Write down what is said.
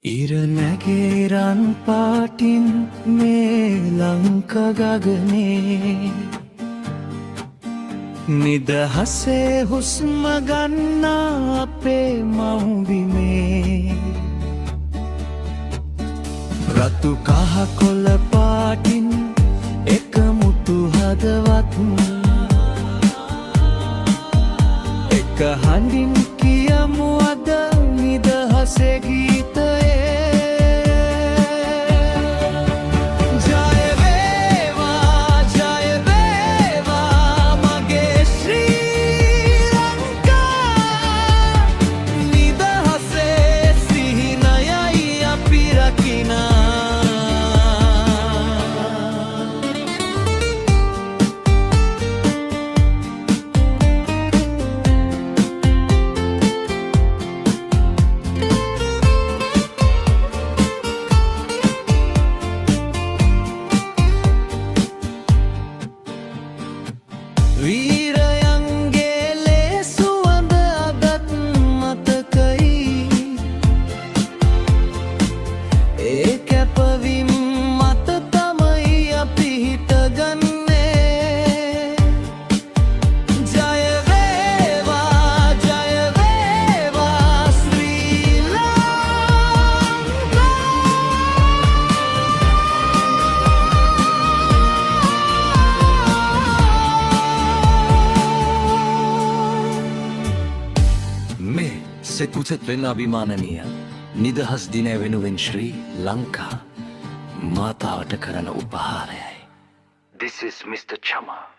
ඉරනැගේ රන් පාටින් මේ ලංක ගගනේ නිදහසේ හුස්ම ගන්නා අපේ මව්බිමේ රතු කහ කොළ පාටින් එකමුතු හදවත් එක හඬින් කියමු අද නිදහසේ ගීතයේ වීරයන්ගේ ලේ සුවඳ අදත් මතකයි ඒ කැපවීම් මත තමයි අපි හිටගන්නේ ජය වේවා ශ්‍රී ලංකා මේ සෙකුසෙත් වෙන අභිමානනීය නිදහස් දිනය වෙනුවෙන් ශ්‍රී ලංකා මාතාවට කරන උපහාරයයි. This is Mr. Chama.